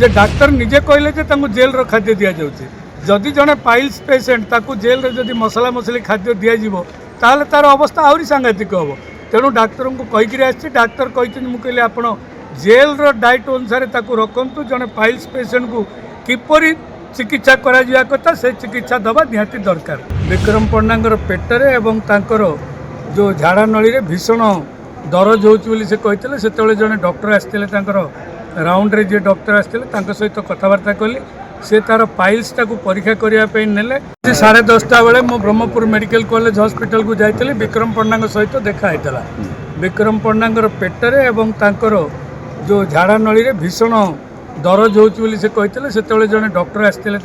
जे doctor निजे कहले jail खाद्य दि जाऊँगी जदि जड़े पाइल्स पेसेंट ताकू जेल रे जदि मसला मसली खाद्य दिज्व ताल तार अवस्था आहरी सांघातिक हम तेणु डाक्तर को कहीकि आसी डाक्तर कहते मुझे आप जेल डाइट अनुसार रखु जड़े पाइल्स पेसेंट को किपरि चिकित्सा करा कथा से चिकित्सा दबा निहाती दरकार। विक्रम पण्डा पेटरे एवं तांकर जो झाड़ा नली रे भीषण दरज होती से कहते से जड़े डॉक्टर आसते राउंड रे जे डॉक्टर आसते सहित कथबार्ता कली से तार पाइल्स टाक परीक्षा करने नेले 10:30 बेले मो ब्रह्मपुर मेडिकल कॉलेज हॉस्पिटल को जाइए विक्रम पण्डा सहित देखा होता विक्रम पण्डा पेटरे एवं तांकर जो झाड़ा नली रे भीषण दरज होती से कहते से जड़े डॉक्टर आसते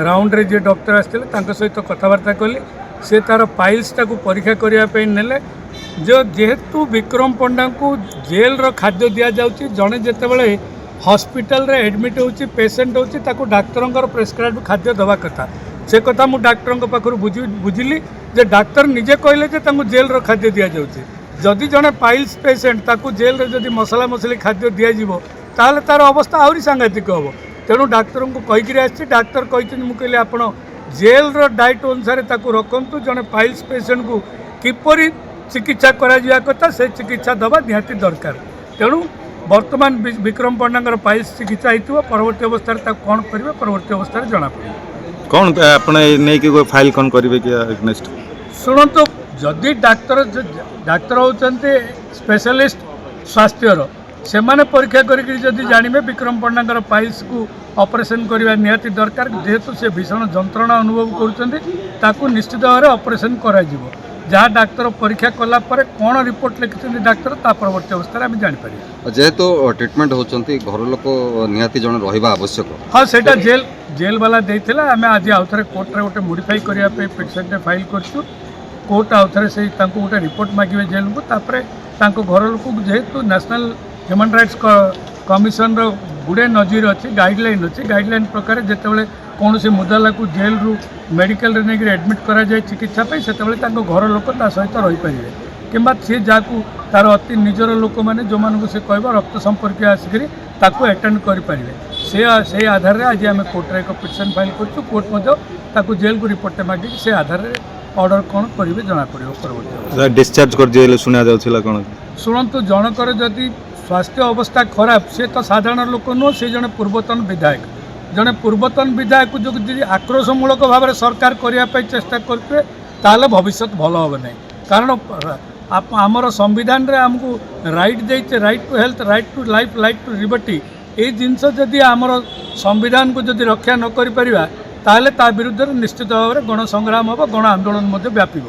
राउंड रे जे डॉक्टर आसते सहित कथबार्ता कली से तार पाइल्स टाक परीक्षा करने नेले जो जेहेतु विक्रम पण्डा को जेल खाद्य दि जाऊँगी जड़े जितेबाला हॉस्पिटल रे एडमिट होची पेसेंट होची ताको डाक्तर प्रेस्क्राइब खाद्य दवा कथा से कथा मु डाक्तर पाखर बुझिली जे डाक्तर निजे कहले जेल खाद्य दि जाऊँगी जदि जड़े पाइल्स पेसेंट ताको जेल रे जदि मसला मसली खाद्य दिज्व ताल तार अवस्था आहरी सांघातिक हम तेणु डाक्तर को कहीकि आसी डाक्तर कहते मुझे आप जेल डाइट अनुसार रखु जड़े पाइल्स पेसेंट को किपरि चिकित्सा करा कथा से चिकित्सा दबा निहाती दरकार। तेणु वर्तमान विक्रम पण्डा पाइल्स चिकित्सा हो परवर्ती अवस्था कौन करेंगे परवर्ती अवस्था जना पड़े कौन नहीं फाइल कौन करेंगे कि नेक्स्ट शुणु जदि डाक्तर होती स्पेशलिस्ट स्वास्थ्यर से माने परीक्षा करी जानवे विक्रम पण्डा पाइल्स को ऑपरेशन करवा निहाती दरकार जेहेतु से भीषण जंत्रणा अनुभव करुँच निश्चित भाव में ऑपरेशन करा जहाँ डाक्तर परीक्षा कला कौन रिपोर्ट लिखिं डाक्तर ता परवर्ती अवस्था आम जापर जेहेतु ट्रिटमेंट होती घर लोक निहाती जन रहा आवश्यक हाँ से जेल वाला देता आम आज आउ थे कोर्टे गोटे मोडिफाई करने पिटिशन फाइल करूँ कोर्ट आउ थे से गोटे रिपोर्ट मागे जेल को तापर घर लोक जेहेतु नेशनल ह्यूमन राइट्स कमिशन गुड़े नजर अच्छी गाइडलाइन अच्छी गाइडलाइन प्रकार जितेबाला कौन से मुदाला को जेल रु मेडिकल रे नहीं एडमिट करा जाए चिकित्सा से घर लोक सहित रही पारे कि जहाँ तार अति निजर लोक मैंने जो मानक से कह रक्त संपर्क आसिक एटेंड करें से आधार आज आम कोर्टे एक पिटिशन फाइल कर जेल को रिपोर्ट मागिक से आधार ऑर्डर कौन करेंगे जना पड़े परवर्ती डिस्चार्ज कर शुणा कौन शुणु जनकर जदि स्वास्थ्य अवस्था खराब सी तो साधारण लोक नुह से जड़े पूर्वतन विधायक जड़े पूर्वतन विधायक जो आक्रोशमूलक भाव में सरकार करने चेष्टा करेंगे ताल भविष्य भल हम ना कारण आमर संविधान रे आमको राइट देते right to health right to life right to liberty ये जिनस जदि आमर संविधान को जदि रक्षा न करिपरिबा ताले ता विरुद्ध निश्चित भाव में गण संग्राम हम गण आंदोलन व्यापी।